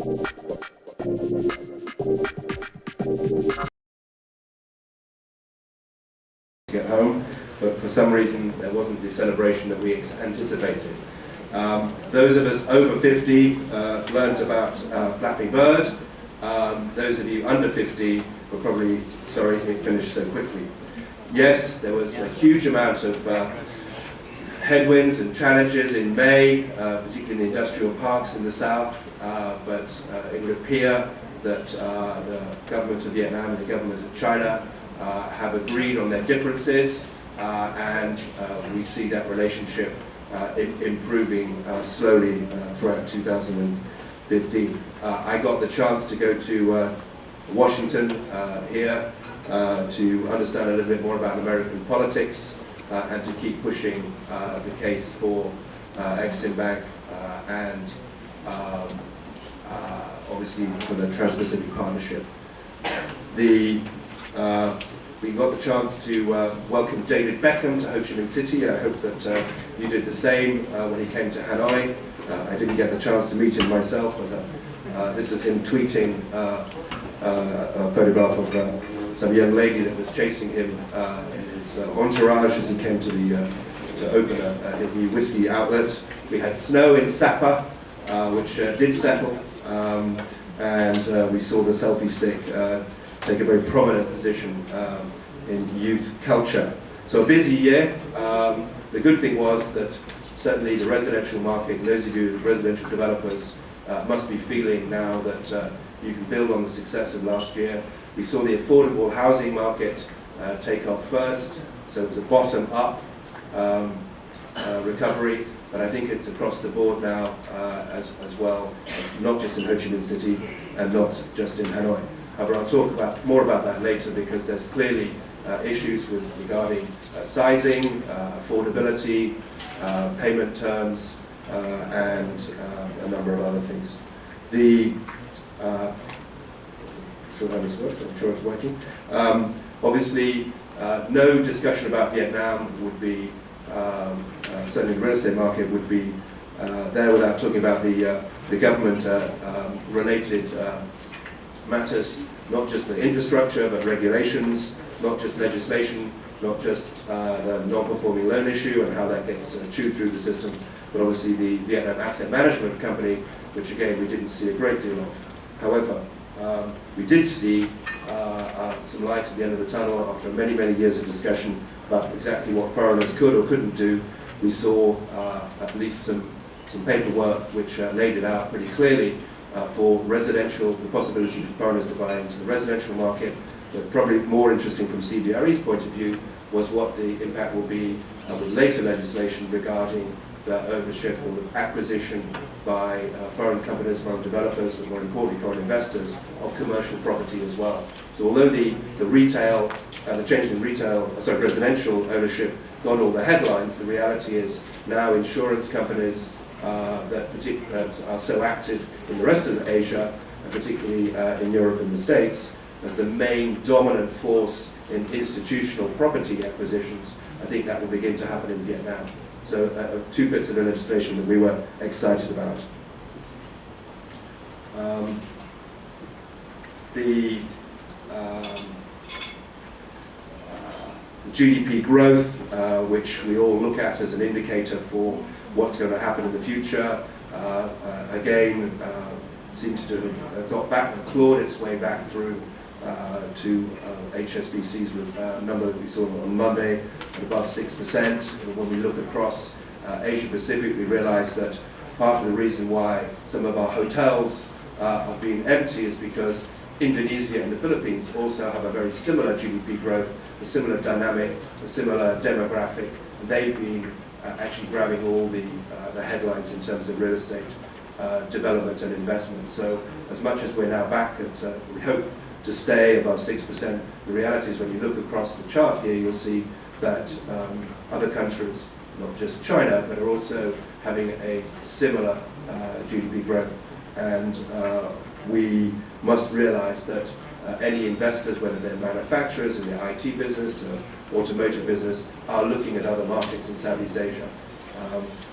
Get home, but for some reason there wasn't the celebration that we anticipated. Those of us over 50 learned about Flappy Bird. Those of you under 50 were probably sorry it finished so quickly. Yes, there was a huge amount of headwinds and challenges in May, particularly in the industrial parks in the south, but it would appear that the government of Vietnam and the government of China have agreed on their differences, and we see that relationship improving slowly throughout 2015. I got the chance to go to Washington here to understand a little bit more about American politics and to keep pushing the case for Exim Bank and obviously for the Trans-Pacific Partnership. We got the chance to welcome David Beckham to Ho Chi Minh City. I hope that you did the same when he came to Hanoi. I didn't get the chance to meet him myself, but this is him tweeting a photograph of some young lady that was chasing him in his entourage as he came to open his new whiskey outlet. We had snow in Sapa, which did settle, and we saw the selfie stick take a very prominent position in youth culture. So a busy year. The good thing was that certainly the residential market, those of you residential developers must be feeling now that you can build on the success of last year. We saw the affordable housing market take off first, so it was a bottom-up recovery, but I think it's across the board now as well, not just in Ho Chi Minh City and not just in Hanoi. However, I'll talk more about that later because there's clearly issues regarding sizing, affordability, payment terms, and a number of other things. I'm sure how this works, I'm sure it's working. Obviously, no discussion about Vietnam would be, certainly the real estate market would be there without talking about the government-related matters, not just the infrastructure, but regulations, not just legislation, not just the non-performing loan issue and how that gets chewed through the system, but obviously the Vietnam Asset Management Company, which again we didn't see a great deal of. However, we did see some light at the end of the tunnel after many, many years of discussion about exactly what foreigners could or couldn't do. We saw at least some paperwork which laid it out pretty clearly for residential, the possibility for foreigners to buy into the residential market, but probably more interesting from CBRE's point of view was what the impact will be with later legislation regarding the ownership or the acquisition by foreign companies, foreign developers, but more importantly foreign investors of commercial property as well. So although the retail, the change in residential ownership got all the headlines, the reality is now insurance companies that are so active in the rest of Asia, and particularly in Europe and the States, as the main dominant force in institutional property acquisitions, I think that will begin to happen in Vietnam. So two bits of the legislation that we were excited about. The GDP growth, which we all look at as an indicator for what's going to happen in the future, again, seems to have got back and clawed its way back through to HSBC's number that we saw on Monday at above 6%. When we look across Asia Pacific, we realize that part of the reason why some of our hotels are being empty is because Indonesia and the Philippines also have a very similar GDP growth, a similar dynamic, a similar demographic, and they've been actually grabbing all the headlines in terms of real estate development and investment. So as much as we're now back at, we hope to stay above 6%, the reality is when you look across the chart here, you'll see that other countries, not just China, but are also having a similar GDP growth. And we must realize that any investors, whether they're manufacturers in the IT business or automotive business, are looking at other markets in Southeast Asia.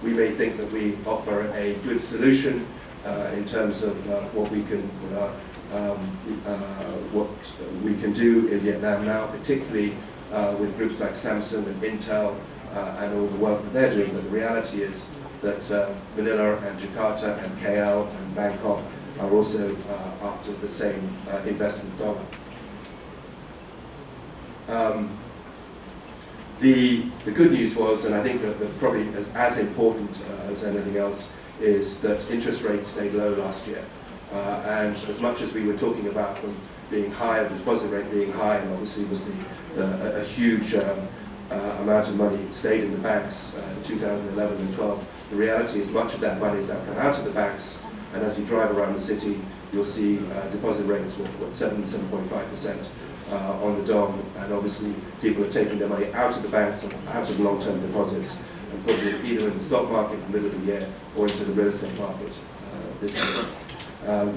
We may think that we offer a good solution in terms of what we can do in Vietnam now, particularly with groups like Samsung and Intel and all the work that they're doing. But the reality is that Manila and Jakarta and KL and Bangkok are also after the same investment dollar. The good news was, and I think that probably as important as anything else, is that interest rates stayed low last year. And as much as we were talking about them being high, the deposit rate being high, and obviously was a huge amount of money stayed in the banks in 2011 and 12, the reality is much of that money has now come out of the banks, and as you drive around the city, you'll see deposit rates with 7.5% on the dong, and obviously people are taking their money out of the banks and out of long-term deposits and putting it either in the stock market in the middle of the year or into the real estate market this year.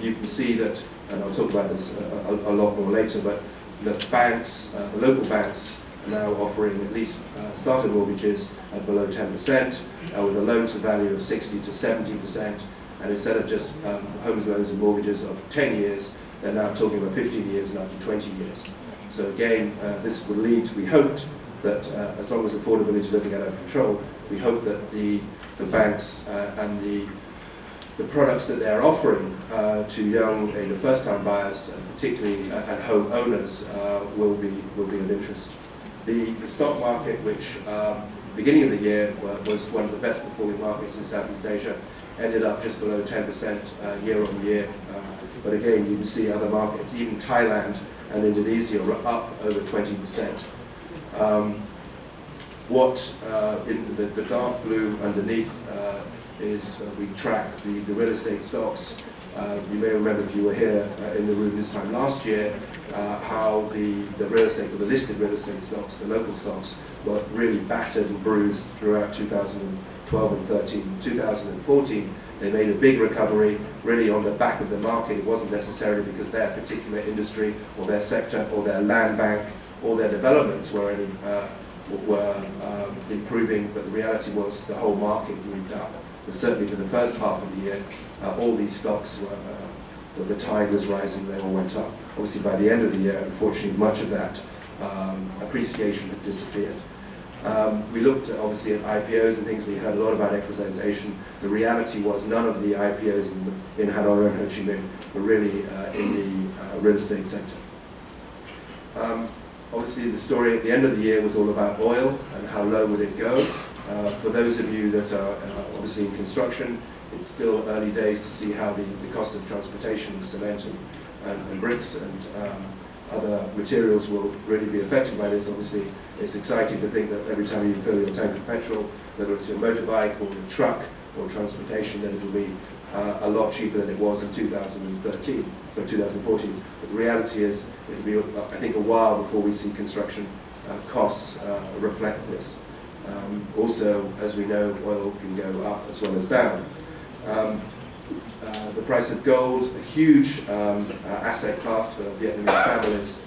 You can see that, and I'll talk about this a lot more later, but that banks, the local banks, are now offering at least starter mortgages at below 10%, with a loan to value of 60 to 70%, and instead of just homes loans and mortgages of 10 years, they're now talking about 15 years and up to 20 years. So again, this will lead to, we hoped that as long as affordability doesn't get out of control, we hope that the banks and the products that they're offering to young, first-time buyers, particularly and home owners, will be of interest. The stock market, which beginning of the year was one of the best performing markets in Southeast Asia, ended up just below 10% year on year. But again, you can see other markets, even Thailand and Indonesia, are up over 20%. In the dark blue underneath is we track the real estate stocks. You may remember, if you were here in the room this time last year, how the real estate, or the listed real estate stocks, the local stocks, were really battered and bruised throughout 2012 and 13. 2014, they made a big recovery, really on the back of the market. It wasn't necessarily because their particular industry or their sector or their land bank or their developments were improving, but the reality was the whole market moved up. But certainly for the first half of the year, all these stocks were, the tide was rising, they all went up. Obviously by the end of the year, unfortunately, much of that appreciation had disappeared. We looked obviously at IPOs and things. We heard a lot about equitization. The reality was none of the IPOs in Hanoi and Ho Chi Minh were really in the real estate sector. Obviously the story at the end of the year was all about oil and how low would it go. For those of you that are obviously in construction, it's still early days to see how the cost of transportation, cement and bricks and other materials will really be affected by this. Obviously, it's exciting to think that every time you fill your tank of petrol, whether it's your motorbike or your truck or transportation, then it'll be a lot cheaper than it was in 2014. But the reality is, it'll be, I think, a while before we see construction costs reflect this. Also, as we know, oil can go up as well as down. The price of gold, a huge asset class for Vietnamese families.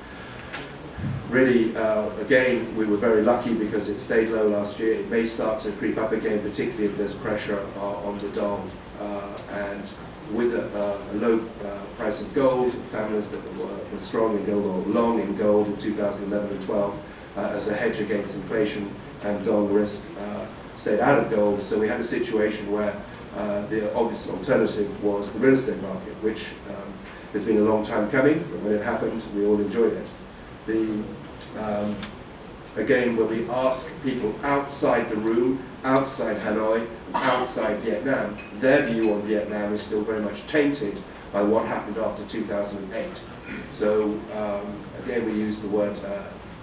Really, again, we were very lucky because it stayed low last year. It may start to creep up again, particularly if there's pressure on the dong. And with a low price of gold, families that were strong in gold or long in gold in 2011 and 12 as a hedge against inflation and dong risk stayed out of gold. So we had a situation where the obvious alternative was the real estate market, which has been a long time coming. But when it happened, we all enjoyed it. Again, when we ask people outside the room, outside Hanoi, outside Vietnam, their view on Vietnam is still very much tainted by what happened after 2008. So again, we use the word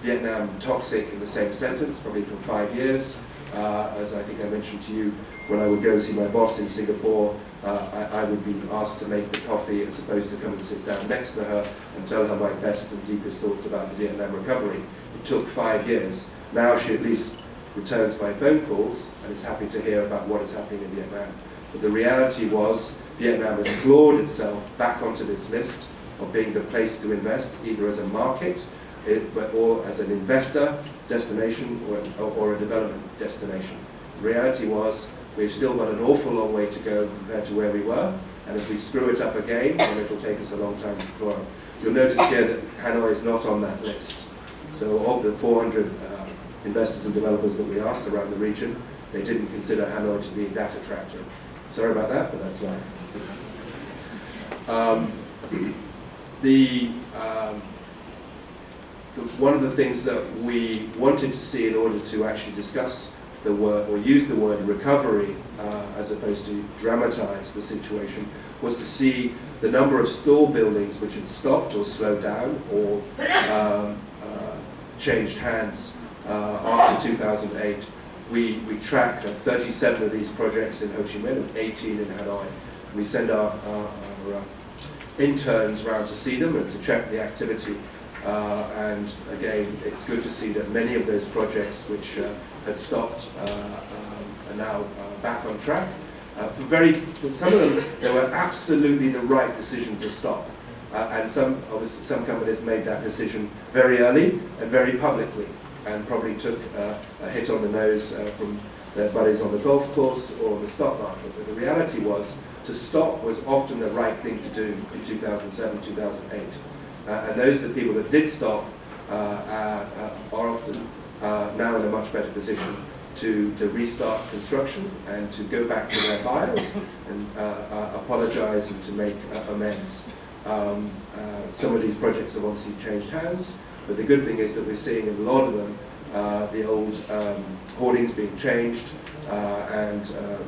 Vietnam toxic in the same sentence, probably for 5 years. As I think I mentioned to you, when I would go see my boss in Singapore, I would be asked to make the coffee as opposed to come and sit down next to her and tell her my best and deepest thoughts about the Vietnam recovery. It took 5 years. Now she at least returns my phone calls and is happy to hear about what is happening in Vietnam. But the reality was Vietnam has clawed itself back onto this list of being the place to invest, either as a market or as an investor destination or a development destination. The reality was we've still got an awful long way to go compared to where we were, and if we screw it up again, then it'll take us a long time to deploy. You'll notice here that Hanoi is not on that list. So of the 400 investors and developers that we asked around the region, they didn't consider Hanoi to be that attractive. Sorry about that, but that's life. One of the things that we wanted to see in order to actually discuss the word, or use the word recovery, as opposed to dramatize the situation, was to see the number of store buildings which had stopped or slowed down or changed hands after 2008. We track 37 of these projects in Ho Chi Minh and 18 in Hanoi. We send our interns around to see them and to check the activity. And again, it's good to see that many of those projects which had stopped are now back on track. For some of them, they were absolutely the right decision to stop. And some companies made that decision very early and very publicly, and probably took a hit on the nose from their buddies on the golf course or the stock market. But the reality was, to stop was often the right thing to do in 2007, 2008. And those are the people that did stop are often now in a much better position to restart construction and to go back to their buyers and apologize and to make amends. Some of these projects have obviously changed hands, but the good thing is that we're seeing in a lot of them the old hoardings being changed and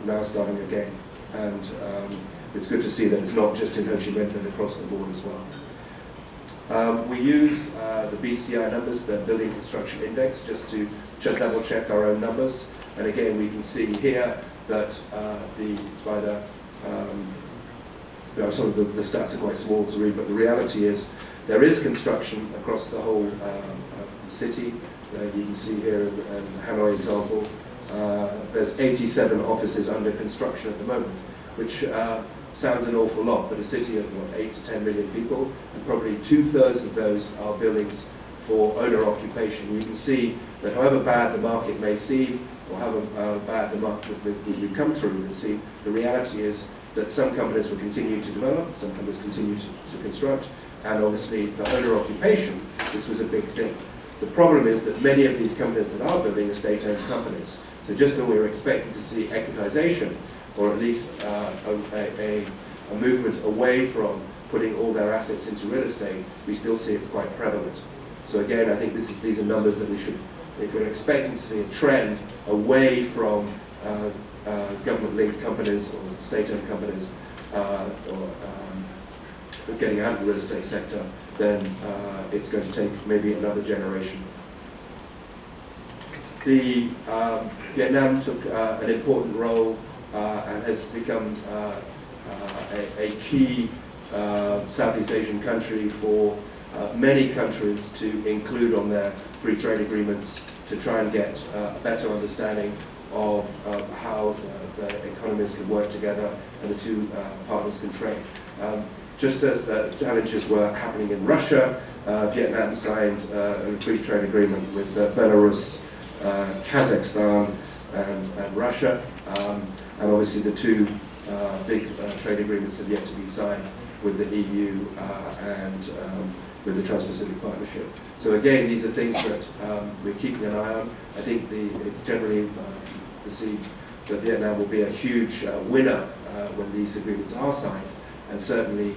now starting again. And it's good to see that it's not just in Ho Chi Minh but across the board as well. We use the BCI numbers, the Building Construction Index, just to double check our own numbers. And again, we can see here that the stats are quite small to read, but the reality is there is construction across the whole city. You can see here in Hanoi example, there's 87 offices under construction at the moment, which sounds an awful lot, but a city of what, 8 to 10 million people, and probably 2/3 of those are buildings for owner occupation. You can see that however bad the market may seem, or however bad the market we've come through, you can see the reality is that some companies will continue to develop, some companies continue to construct, and obviously for owner occupation, this was a big thing. The problem is that many of these companies that are building are state-owned companies. So just when we were expecting to see equitization, or at least a movement away from putting all their assets into real estate, we still see it's quite prevalent. So again, I think these are numbers that we should, if we're expecting to see a trend away from government-linked companies or state-owned companies, or getting out of the real estate sector, then it's going to take maybe another generation. Vietnam took an important role and has become a key Southeast Asian country for many countries to include on their free trade agreements to try and get a better understanding of how the economies can work together and the two partners can trade. Just as the challenges were happening in Russia, Vietnam signed a free trade agreement with Belarus, Kazakhstan, and Russia. And obviously the two big trade agreements have yet to be signed with the EU and with the Trans-Pacific Partnership. So again, these are things that we're keeping an eye on. I think it's generally perceived that Vietnam will be a huge winner when these agreements are signed. And certainly,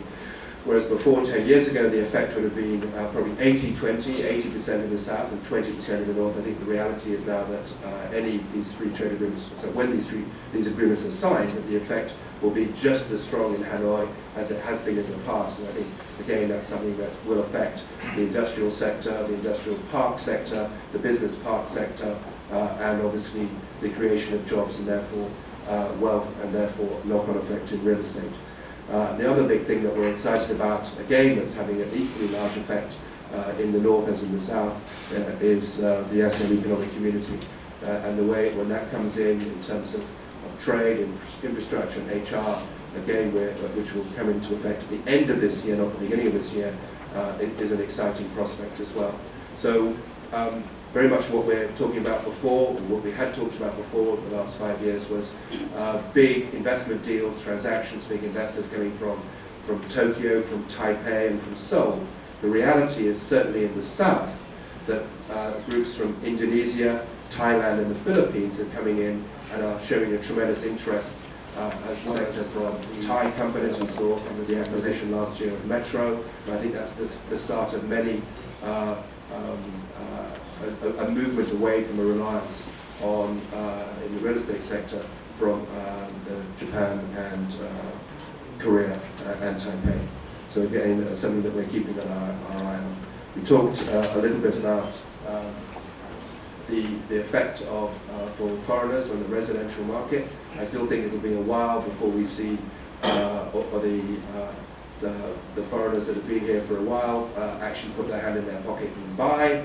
whereas before, 10 years ago, the effect would have been probably 80-20, 80% in the south and 20% in the north. I think the reality is now that any of these free trade agreements, so when these agreements are signed, that the effect will be just as strong in Hanoi as it has been in the past. And I think, again, that's something that will affect the industrial sector, the industrial park sector, the business park sector, and obviously the creation of jobs and therefore wealth and therefore knock-on effect in real estate. The other big thing that we're excited about, again, that's having an equally large effect in the north as in the south, is the ASEAN Economic Community. And the way, when that comes in terms of trade, infrastructure, and HR, again, which will come into effect at the end of this year, not the beginning of this year, it is an exciting prospect as well. So very much what we're talking about before, or what we had talked about before the last 5 years, was big investment deals, transactions, big investors coming from Tokyo, from Taipei, and from Seoul. The reality is certainly in the south that groups from Indonesia, Thailand, and the Philippines are coming in and are showing a tremendous interest as well as from Thai companies. We saw the acquisition last year of Metro, and I think that's the start of many a movement away from a reliance on in the real estate sector from Japan and Korea and Taipei. So again, something that we're keeping our eye on. We talked a little bit about the effect of for foreigners on the residential market. I still think it'll be a while before we see the foreigners that have been here for a while actually put their hand in their pocket and buy.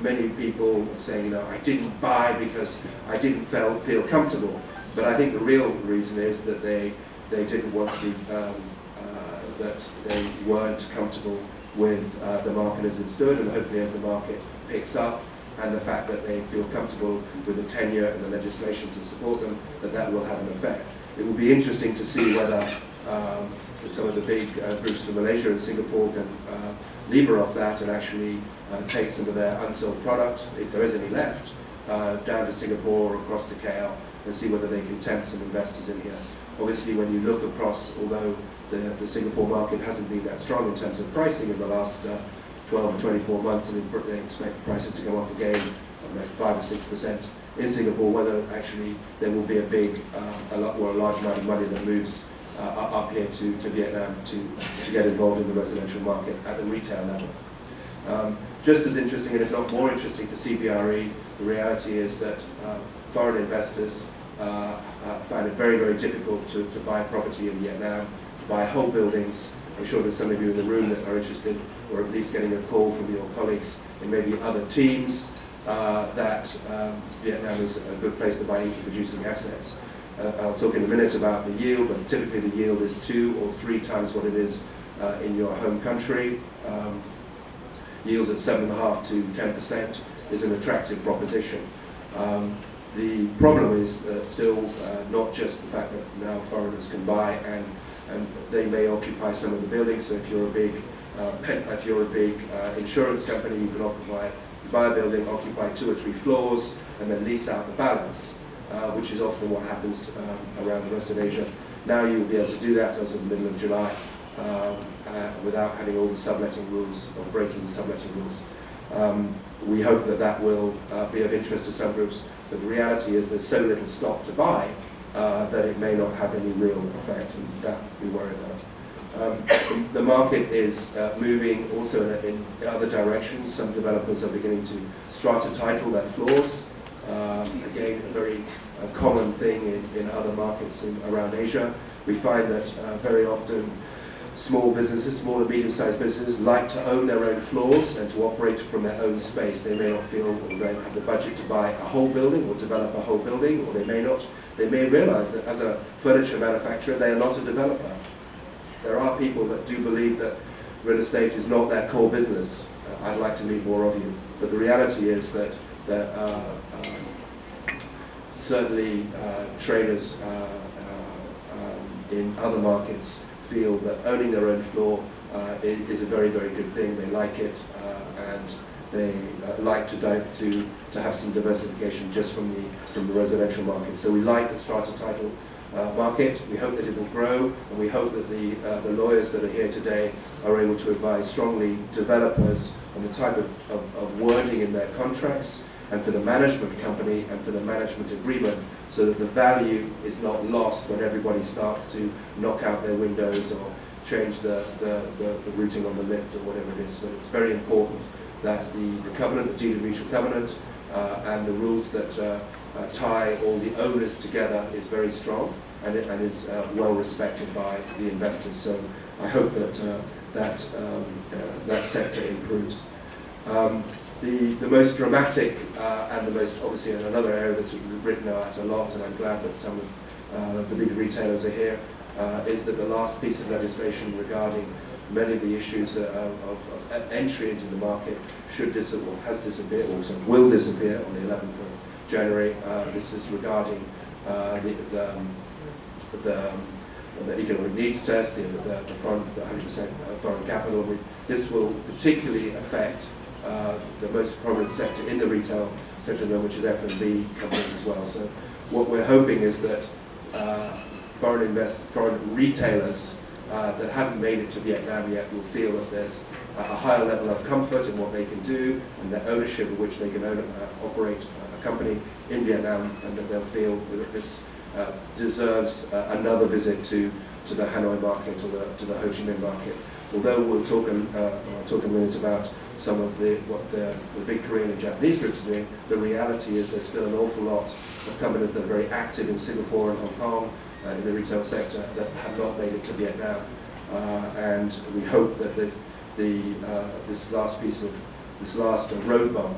Many people saying, you know, I didn't buy because I didn't feel comfortable. But I think the real reason is that they didn't want to be, that they weren't comfortable with the market as it stood, and hopefully as the market picks up, and the fact that they feel comfortable with the tenure and the legislation to support them, that will have an effect. It will be interesting to see whether some of the big groups from Malaysia and Singapore can lever off that and actually take some of their unsold product, if there is any left, down to Singapore or across to KL, and see whether they can tempt some investors in here. Obviously, when you look across, although the Singapore market hasn't been that strong in terms of pricing in the last 12 or 24 months, and they expect prices to go up again, like 5 or 6% in Singapore, whether actually there will be a big, a large amount of money that moves up here to Vietnam to get involved in the residential market at the retail level. Just as interesting, and if not more interesting for CBRE, the reality is that foreign investors find it very, very difficult to buy property in Vietnam, to buy whole buildings. I'm sure there's some of you in the room that are interested, or at least getting a call from your colleagues in maybe other teams, that Vietnam is a good place to buy income producing assets. I'll talk in a minute about the yield, but typically the yield is 2 or 3 times what it is in your home country. Yields at 7.5% to 10% is an attractive proposition. The problem is still not just the fact that now foreigners can buy and they may occupy some of the buildings. So if you're a big insurance company, you can buy a building, occupy 2 or 3 floors, and then lease out the balance, which is often what happens around the rest of Asia. Now you'll be able to do that as of the middle of July without having all the subletting rules or breaking the subletting rules. We hope that will be of interest to some groups, but the reality is there's so little stock to buy that it may not have any real effect, and that we worry about. The market is moving also in other directions. Some developers are beginning to strata title their floors. Again, a very common thing in other markets around Asia. We find that very often small businesses, small and medium-sized businesses, like to own their own floors and to operate from their own space. They may not feel or they don't have the budget to buy a whole building or develop a whole building, or they may not. They may realize that as a furniture manufacturer, they are not a developer. There are people that do believe that real estate is not their core business. I'd like to meet more of you. But the reality is that certainly traders in other markets feel that owning their own floor is a very, very good thing. They like it, and they like to have some diversification just from the residential market. So we like the strata title market. We hope that it will grow, and we hope that the lawyers that are here today are able to advise strongly developers on the type of wording in their contracts, and for the management company and for the management agreement, so that the value is not lost when everybody starts to knock out their windows or change the routing on the lift or whatever it is. So it's very important that the covenant, the deed of mutual covenant, and the rules that tie all the owners together is very strong, and is well respected by the investors. So I hope that that sector improves. The most dramatic and the most, obviously, in another area that's written out a lot, and I'm glad that some of the big retailers are here, is that the last piece of legislation regarding many of the issues of entry into the market has disappeared, or will disappear on the 11th of January. This is regarding the economic needs test, the 100% foreign capital. This will particularly affect the most prominent sector in the retail sector, which is F&B companies as well. So what we're hoping is that foreign retailers that haven't made it to Vietnam yet will feel that there's a higher level of comfort in what they can do and their ownership of which they can operate a company in Vietnam, and that they'll feel that this deserves another visit to the Hanoi market or to the Ho Chi Minh market. Although I'll talk a minute about some of what the big Korean and Japanese groups are doing, the reality is there's still an awful lot of companies that are very active in Singapore and Hong Kong in the retail sector that have not made it to Vietnam. And we hope that this last road bump,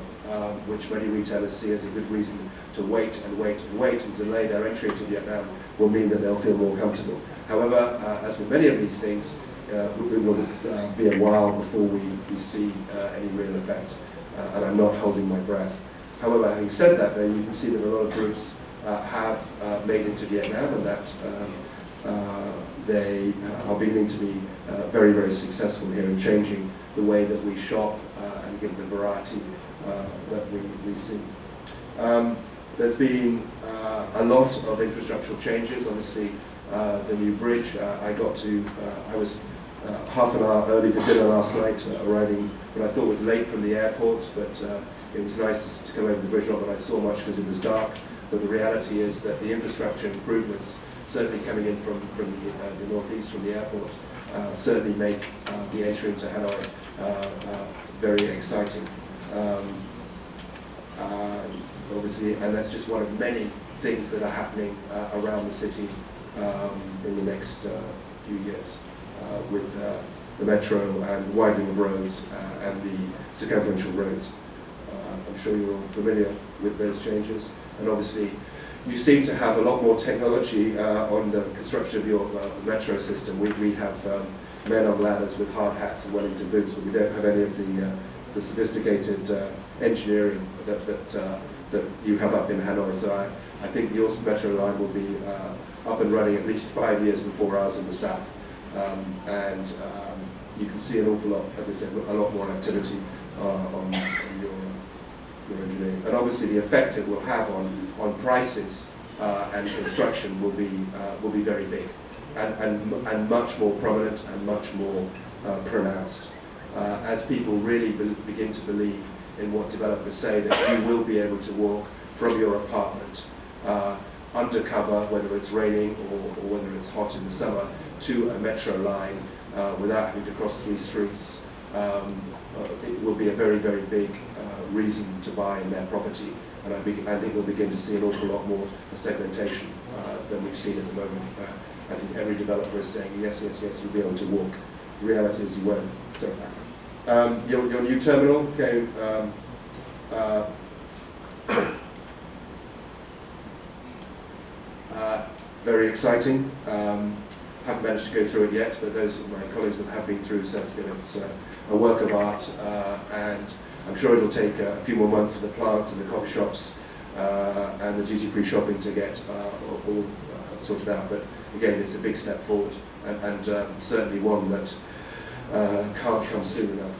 which many retailers see as a good reason to wait and delay their entry into Vietnam, will mean that they'll feel more comfortable. However, as with many of these things, it will be a while before we see any real effect, and I'm not holding my breath. However, having said that, though, you can see that a lot of groups have made it to Vietnam, and that they are beginning to be very, very successful here in changing the way that we shop and give the variety that we see. There's been a lot of infrastructural changes. Obviously, the new bridge. I was half an hour early for dinner last night, arriving what I thought was late from the airport, but it was nice to come over the bridge. Not that I saw much because it was dark, but the reality is that the infrastructure improvements, certainly coming in from the northeast, from the airport, certainly make the entry into Hanoi very exciting. Obviously, and that's just one of many things that are happening around the city in the next few years with the metro and widening of roads and the circumferential roads. I'm sure you're all familiar with those changes, and obviously you seem to have a lot more technology on the construction of your metro system. We have men on ladders with hard hats and Wellington boots, but we don't have any of the sophisticated engineering that you have up in Hanoi. So I think your metro line will be up and running at least 5 years before ours in the south. And you can see an awful lot, as I said, a lot more activity on your engineering. And obviously the effect it will have on prices and construction will be very big and much more prominent and much more pronounced. As people really begin to believe in what developers say, that you will be able to walk from your apartment undercover, whether it's raining or whether it's hot in the summer, to a metro line without having to cross 3 streets. It will be a very, very big reason to buy in their property, and I think we'll begin to see an awful lot more segmentation than we've seen at the moment. I think every developer is saying, yes, you'll be able to walk. The reality is you won't. So, your new terminal came very exciting. Haven't managed to go through it yet, but those of my colleagues that have been through said it's a work of art, and I'm sure it'll take a few more months for the plants and the coffee shops and the duty-free shopping to get all sorted out. But again, it's a big step forward, and certainly one that can't come soon enough.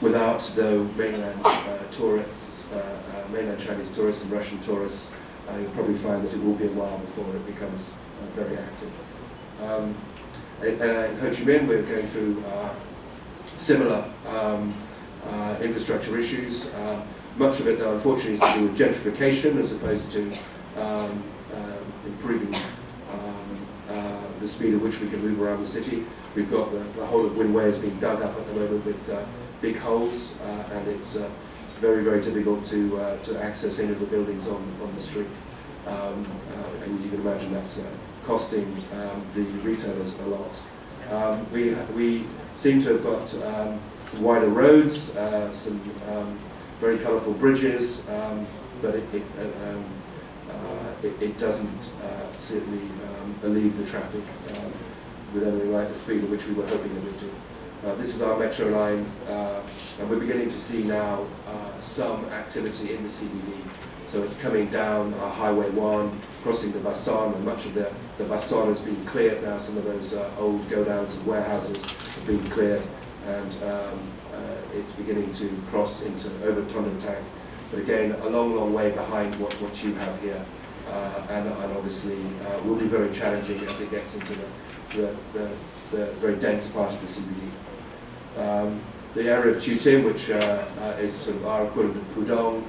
Without, though, mainland tourists, mainland Chinese tourists and Russian tourists, you'll probably find that it will be a while before it becomes very active. In Ho Chi Minh, we're going through similar infrastructure issues. Much of it, though, unfortunately, is to do with gentrification as opposed to improving the speed at which we can move around the city. We've got the whole of Win Way is being dug up at the moment with big holes, and it's very, very difficult to access any of the buildings on the street. And as you can imagine, that's costing the retailers a lot. We seem to have got some wider roads, some very colourful bridges, but it doesn't certainly alleviate the traffic with anything like the speed at which we were hoping it would do. This is our metro line, and we're beginning to see now some activity in the CBD. So it's coming down Highway 1, crossing the Basson, and much of the Basson has been cleared now. Some of those old go-downs and warehouses have been cleared, and it's beginning to cross into over Townsend. But again, a long, long way behind what you have here, and obviously will be very challenging as it gets into the very dense part of the CBD. The area of Chiu Tim, which is sort of our equivalent of Pudong,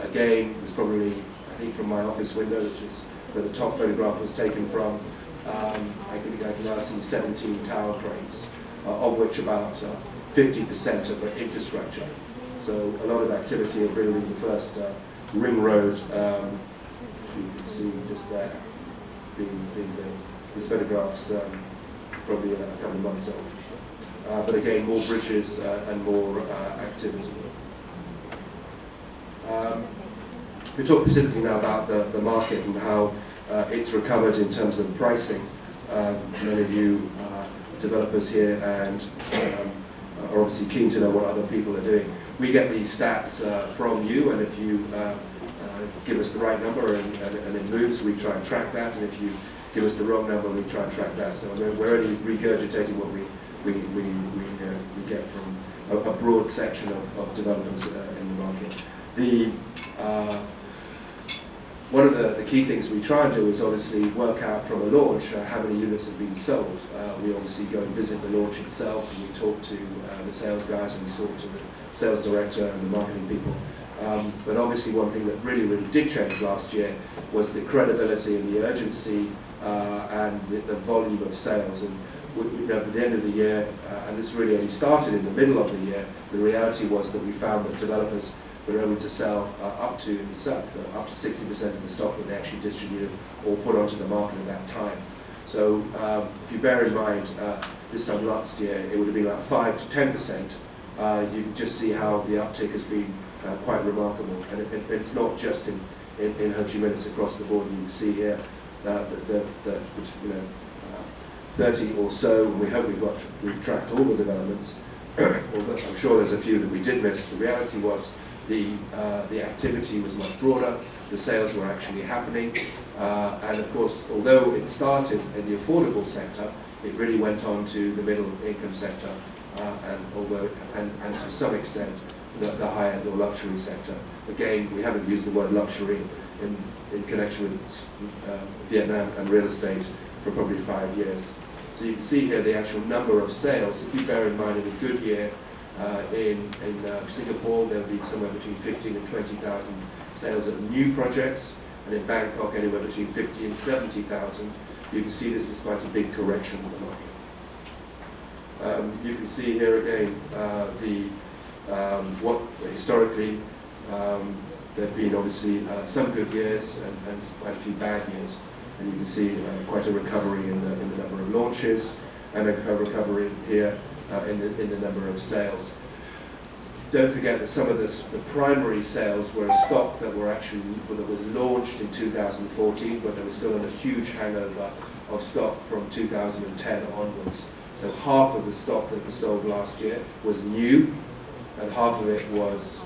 again, was probably, I think, from my office window, which is where the top photograph was taken from. I can now see 17 tower cranes, of which about 50% of the infrastructure. So a lot of activity of building the first ring road, you can see just there, being built. This photograph's probably a couple of months old. But again, more bridges and more activity. We talk specifically now about the market and how it's recovered in terms of pricing. Many of you developers here and are obviously keen to know what other people are doing. We get these stats from you, and if you give us the right number and it moves, we try and track that, and if you give us the wrong number, we try and track that. So we're only regurgitating what we get from a broad section of developments in the market. One of the key things we try and do is obviously work out from a launch how many units have been sold. We obviously go and visit the launch itself, and we talk to the sales guys, and we talk to the sales director and the marketing people. But obviously one thing that really did change last year was the credibility and the urgency and the volume of sales. And at the end of the year, and this really only started in the middle of the year, the reality was that we found that developers were able to sell up to, in the south, up to 60% of the stock that they actually distributed or put onto the market at that time. So if you bear in mind, this time last year, it would have been about 5 to 10%. You can just see how the uptick has been quite remarkable. And it's not just in Ho Chi Minh, it's across the board. You can see here that 30 or so, and we hope we've tracked all the developments. Although I'm sure there's a few that we did miss. The reality was the activity was much broader, the sales were actually happening, and of course, although it started in the affordable sector, it really went on to the middle income sector, and to some extent the high-end or luxury sector. Again, we haven't used the word luxury in connection with Vietnam and real estate for probably 5 years. So you can see here the actual number of sales. If you bear in mind in a good year, in Singapore there will be somewhere between 15 and 20,000 sales of new projects, and in Bangkok anywhere between 50 and 70,000. You can see this is quite a big correction in the market. You can see here again what historically there have been obviously some good years and quite a few bad years. And you can see quite a recovery in the number of launches, and a recovery here in the number of sales. Don't forget that some of the primary sales were a stock that was launched in 2014, but there was still a huge hangover of stock from 2010 onwards. So half of the stock that was sold last year was new, and half of it was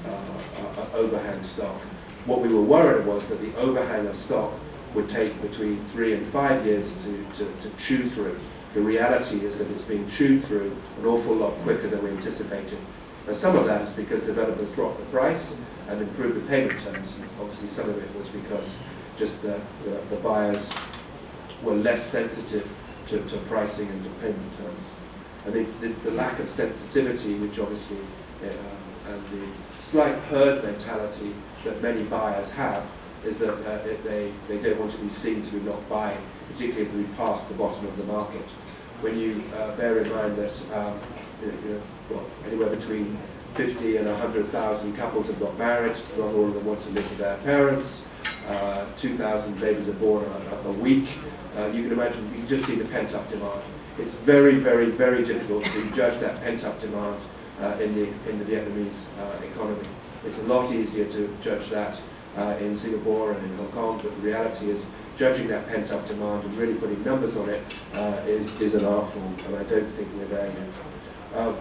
overhang stock. What we were worried was that the overhang of stock would take between 3 and 5 years to chew through. The reality is that it's being chewed through an awful lot quicker than we anticipated. Now, some of that is because developers dropped the price and improved the payment terms. And obviously some of it was because just the buyers were less sensitive to pricing and to payment terms. I think the lack of sensitivity, which obviously, and the slight herd mentality that many buyers have, is that they don't want to be seen to be not buying, particularly if we pass the bottom of the market. When you bear in mind that anywhere between 50 and 100,000 couples have got married, not all of them want to live with their parents, 2,000 babies are born a week, you can imagine, you can just see the pent-up demand. It's very, very, very difficult to judge that pent-up demand in the Vietnamese economy. It's a lot easier to judge that in Singapore and in Hong Kong, but the reality is judging that pent-up demand and really putting numbers on it is an art form, and I don't think we're there yet.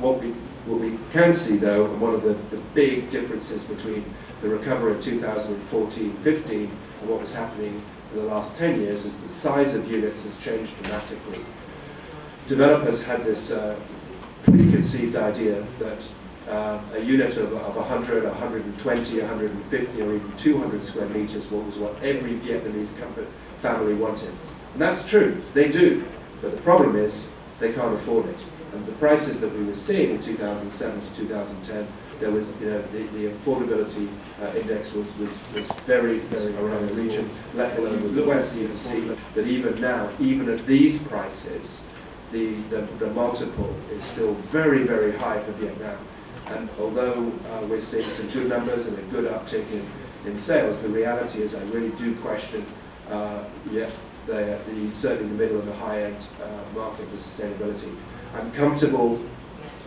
What we can see, though, and one of the big differences between the recovery of 2014-15 and what was happening for the last 10 years is the size of units has changed dramatically. Developers had this preconceived idea that a unit of 100, 120, 150 or even 200 square meters was what every Vietnamese family wanted. And that's true, they do, but the problem is they can't afford it. And the prices that we were seeing in 2007 to 2010, there was, the affordability index was very, very around the region, let alone with the West. You can see that even now, even at these prices, the multiple is still very, very high for Vietnam. And although we're seeing some good numbers and a good uptick in sales, the reality is I really do question certainly the middle and the high-end market for sustainability. I'm comfortable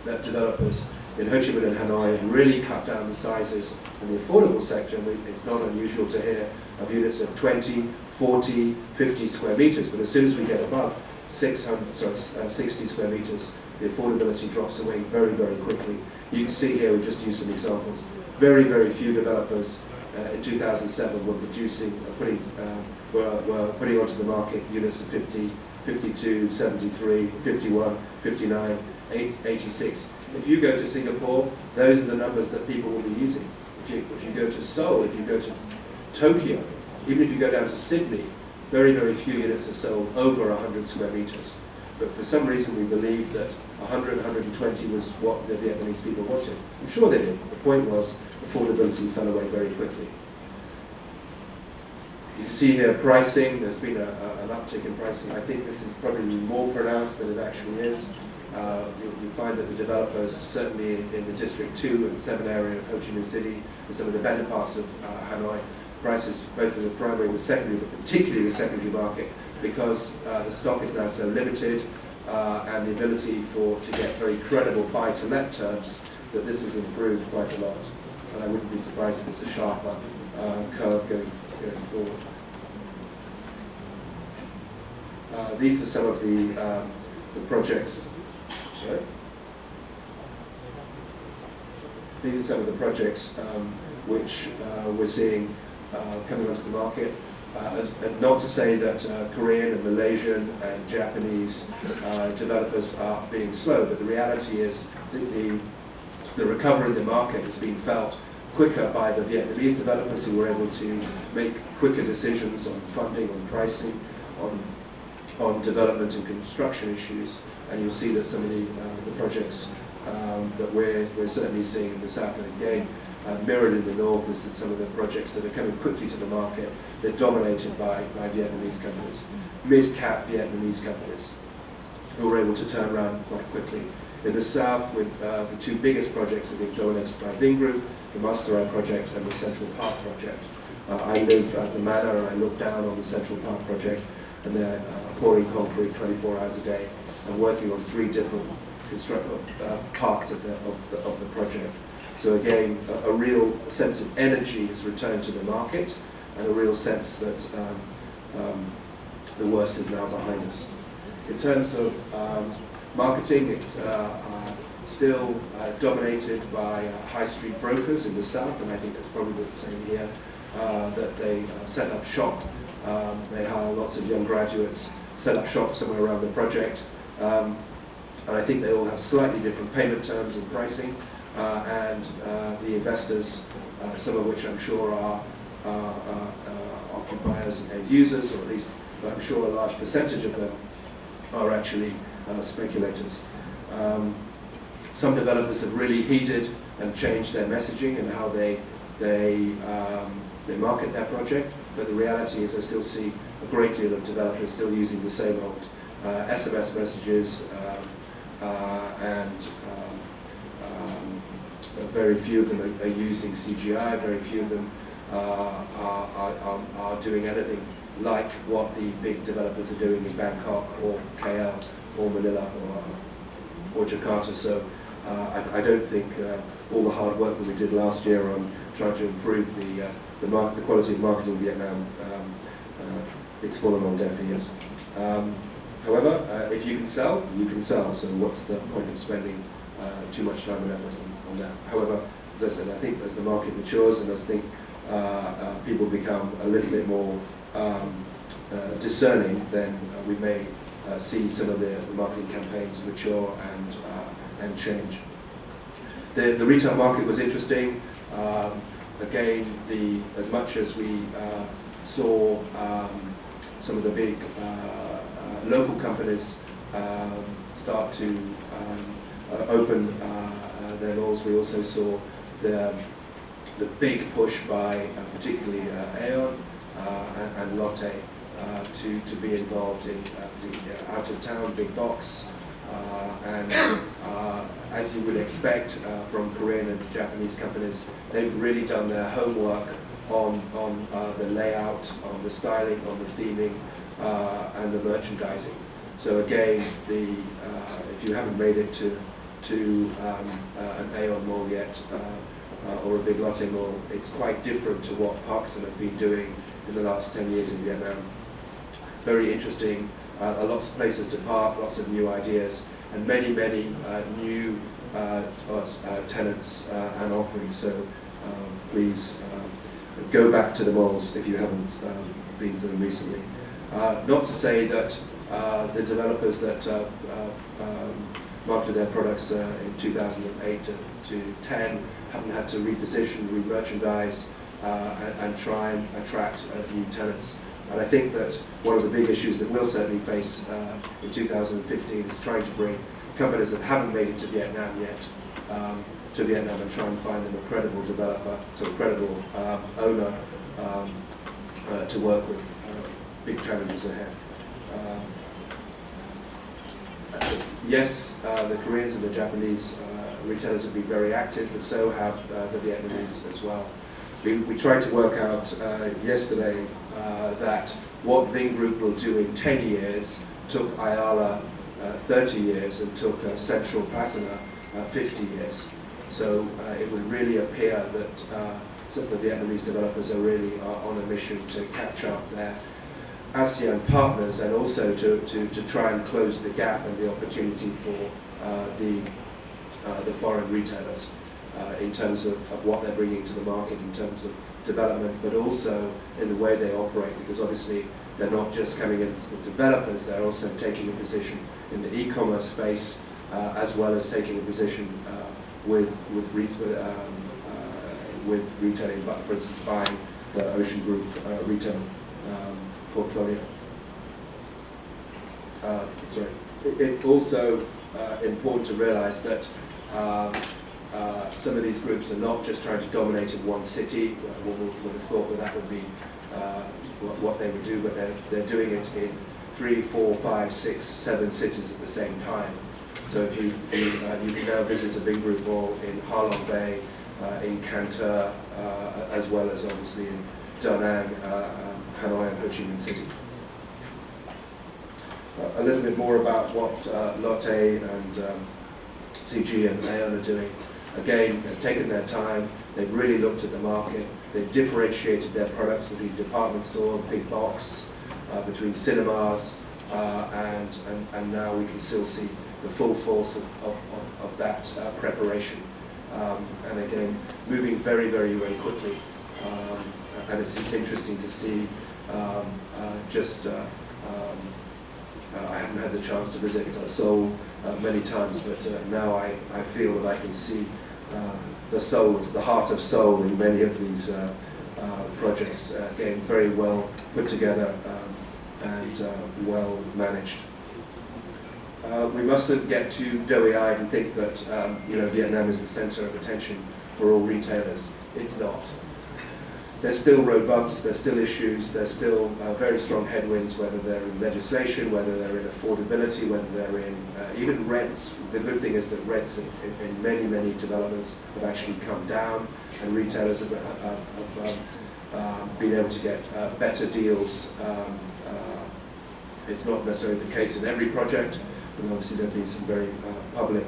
that developers in Ho Chi Minh and Hanoi have really cut down the sizes in the affordable sector. It's not unusual to hear of units of 20, 40, 50 square meters, but as soon as we get above 60 square meters, the affordability drops away very, very quickly. You can see here, we've just used some examples. Very, very few developers in 2007 were putting onto the market units of 50, 52, 73, 51, 59, 86. If you go to Singapore, those are the numbers that people will be using. If you go to Seoul, if you go to Tokyo, even if you go down to Sydney, very, very few units are sold over 100 square meters. But for some reason we believe that 100, 120 was what the Vietnamese people wanted. I'm sure they did. The point was affordability fell away very quickly. You can see here pricing. There's been an uptick in pricing. I think this is probably more pronounced than it actually is. You'll find that the developers, certainly in the District 2 and 7 area of Ho Chi Minh City and some of the better parts of Hanoi, prices both in the primary and the secondary, but particularly the secondary market, because the stock is now so limited and the ability to get very credible buy-to-let terms, that this has improved quite a lot. And I wouldn't be surprised if it's a sharper curve going forward. These are some of the projects. Sorry? These are some of the projects which we're seeing coming onto the market. Not to say that Korean and Malaysian and Japanese developers are being slow, but the reality is that the recovery in the market has been felt quicker by the Vietnamese developers, who were able to make quicker decisions on funding, on pricing, on development and construction issues. And you'll see that some of the projects that we're certainly seeing in the south, and again mirrored in the north, is that some of the projects that are coming quickly to the market, they're dominated by Vietnamese companies, mid-cap Vietnamese companies, who are able to turn around quite quickly. In the south, with the two biggest projects are being dominated by Ving Group, the Masterai project and the Central Park project. I live at the Manor and I look down on the Central Park project, and they're pouring concrete 24 hours a day and working on 3 different parts of the project. So again, a real sense of energy has returned to the market, and a real sense that the worst is now behind us. In terms of marketing, it's still dominated by high street brokers in the south, and I think that's probably the same here, that they set up shop, they hire lots of young graduates, set up shop somewhere around the project, and I think they all have slightly different payment terms and pricing, and the investors, some of which I'm sure are occupiers and end users, or at least I'm sure a large percentage of them are actually speculators. Some developers have really heeded and changed their messaging and how they market their project, but the reality is I still see a great deal of developers still using the same old SMS messages, and very few of them are using CGI, very few of them are doing anything like what the big developers are doing in Bangkok or KL or Manila or Jakarta. So I don't think all the hard work that we did last year on trying to improve the quality of marketing in Vietnam, it's fallen on deaf ears. However, if you can sell, you can sell. So what's the point of spending too much time and effort on that? However, as I said, I think as the market matures and as people become a little bit more discerning, then we may see some of the marketing campaigns mature and change. The retail market was interesting. Again, as much as we saw some of the big local companies start to open their malls, we also saw the big push by particularly Aeon and Lotte to be involved in the out-of-town big box. And as you would expect from Korean and Japanese companies, they've really done their homework on the layout, on the styling, on the theming, and the merchandising. So again, if you haven't made it to an Aeon mall yet, or a big Lotte mall, it's quite different to what Parkson have been doing in the last 10 years in Vietnam. Very interesting, lots of places to park, lots of new ideas, and many new tenants and offerings. So please go back to the malls if you haven't been to them recently. Not to say that the developers that marketed their products in 2008 to 10 haven't had to reposition, re-merchandise, and try and attract new tenants. And I think that one of the big issues that we'll certainly face in 2015 is trying to bring companies that haven't made it to Vietnam yet to Vietnam and try and find them a credible developer, so a credible owner to work with. Big challenges ahead. Yes, the Koreans and the Japanese retailers have been very active, but so have the Vietnamese as well. We tried to work out yesterday that what Ving Group will do in 10 years took Ayala 30 years and took Central Patina 50 years. So it would really appear that some of the Vietnamese developers are really on a mission to catch up their ASEAN partners and also to try and close the gap and the opportunity for the foreign retailers in terms of what they're bringing to the market in terms of development, but also in the way they operate, because obviously they're not just coming in as the developers, they're also taking a position in the e-commerce space as well as taking a position with retailing, but for instance buying the Ocean Group retail portfolio. It's also important to realize that some of these groups are not just trying to dominate in one city. One would have thought that would be what they would do, but they're doing it in 3, 4, 5, 6, 7 cities at the same time. So if you can now visit a big group mall in Ha Long Bay, in Can Tho, as well as obviously in Da Nang, Hanoi and Ho Chi Minh City. A little bit more about what Lotte and CG and Aeon are doing. Again, they've taken their time, they've really looked at the market, they've differentiated their products between department store, big box, between cinemas, and now we can still see the full force of that preparation. And again, moving very quickly. And it's interesting to see I haven't had the chance to visit Seoul many times, but now I feel that I can see the heart of Seoul in many of these projects. Again, very well put together and well managed. We mustn't get too doughy-eyed and think that Vietnam is the center of attention for all retailers. It's not. There's still road bumps, there's still issues, there's still very strong headwinds, whether they're in legislation, whether they're in affordability, whether they're in even rents. The good thing is that rents in many developments have actually come down, and retailers have been able to get better deals. It's not necessarily the case in every project, but obviously there have been some very public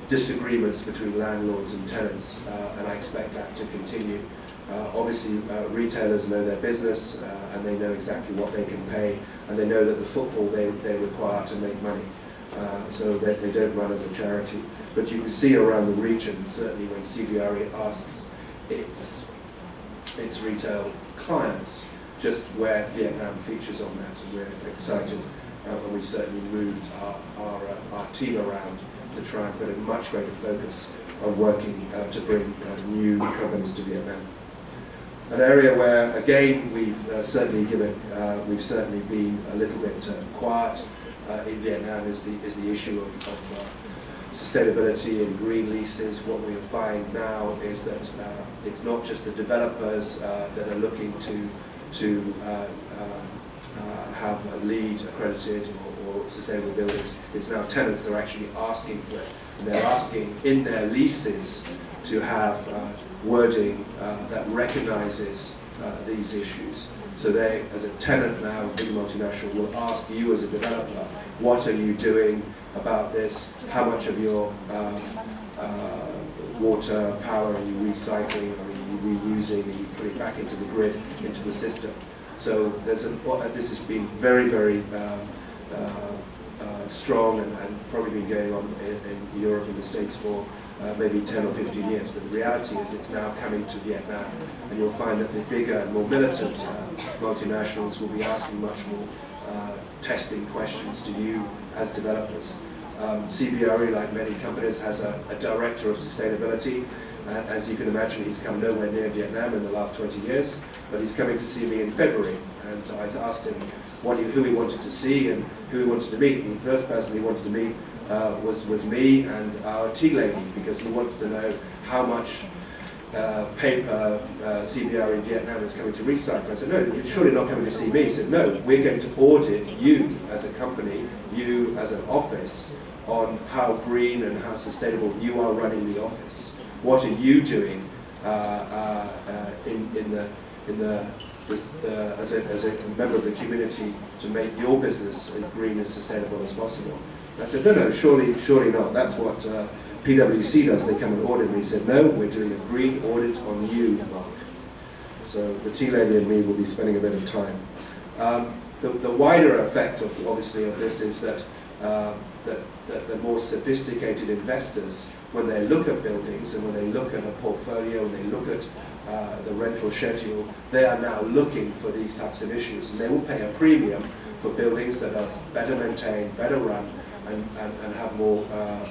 disagreements between landlords and tenants, and I expect that to continue. Obviously, retailers know their business, and they know exactly what they can pay, and they know that the footfall they require to make money, so that they don't run as a charity. But you can see around the region, certainly when CBRE asks its retail clients just where Vietnam features on that, and we're excited, and we certainly moved our team around to try and put a much greater focus on working to bring new companies to Vietnam. An area where, again, we've certainly been a little bit quiet in Vietnam is the issue of sustainability and green leases. What we find now is that it's not just the developers that are looking to have a LEED accredited or sustainable buildings. It's now tenants that are actually asking for it, and they're asking in their leases to have wording that recognizes these issues. So they, as a tenant now, a big multinational, will ask you as a developer, what are you doing about this? How much of your water, power are you recycling, or are you reusing, are you putting back into the grid, into the system? So this has been very, very strong and probably been going on in Europe and the States for maybe 10 or 15 years, but the reality is it's now coming to Vietnam, and you'll find that the bigger, more militant multinationals will be asking much more testing questions to you as developers. CBRE, like many companies, has a director of sustainability. As you can imagine, he's come nowhere near Vietnam in the last 20 years, but he's coming to see me in February, and so I asked him who he wanted to see and who he wanted to meet. The first person he wanted to meet was me and our tea lady, because he wants to know how much paper CBRE in Vietnam is coming to recycle. I said, no, you're surely not coming to see me. He said, no, we're going to audit you as a company, you as an office, on how green and how sustainable you are running the office. What are you doing as a member of the community to make your business as green and sustainable as possible? I said, no, surely not. That's what PwC does. They come and audit me. He said, no, we're doing a green audit on you, Mark. So the tea lady and me will be spending a bit of time. The wider effect, obviously, of this is that the more sophisticated investors, when they look at buildings and when they look at a portfolio and they look at the rental schedule, they are now looking for these types of issues, and they will pay a premium for buildings that are better maintained, better run, and have more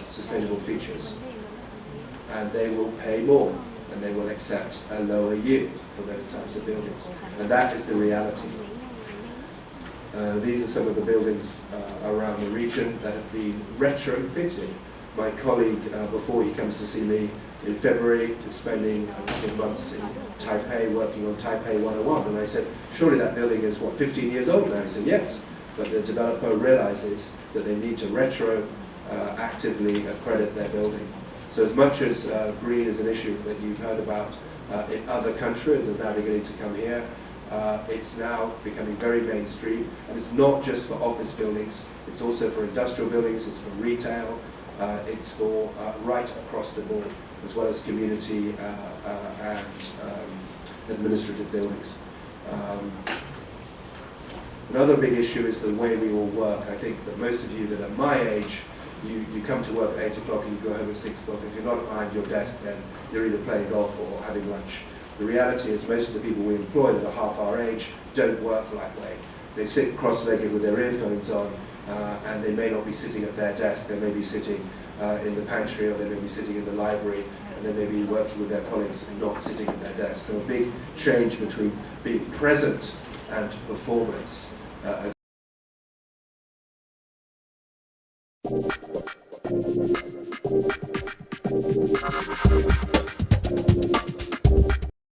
sustainable features. And they will pay more, and they will accept a lower yield for those types of buildings. And that is the reality. These are some of the buildings around the region that have been retrofitted. My colleague, before he comes to see me in February, is spending a couple of months in Taipei working on Taipei 101. And I said, surely that building is, 15 years old now? He said, yes. But the developer realizes that they need to actively accredit their building. So as much as green is an issue that you've heard about in other countries, is now beginning to come here, it's now becoming very mainstream, and it's not just for office buildings, it's also for industrial buildings, it's for retail, it's for right across the board, as well as community and administrative buildings. Another big issue is the way we all work. I think that most of you that are my age, you come to work at 8 o'clock and you go home at 6 o'clock. If you're not behind your desk, then you're either playing golf or having lunch. The reality is most of the people we employ that are half our age don't work that way. They sit cross-legged with their earphones on, and they may not be sitting at their desk. They may be sitting in the pantry, or they may be sitting in the library, and they may be working with their colleagues and not sitting at their desk. So a big change between being present and performance.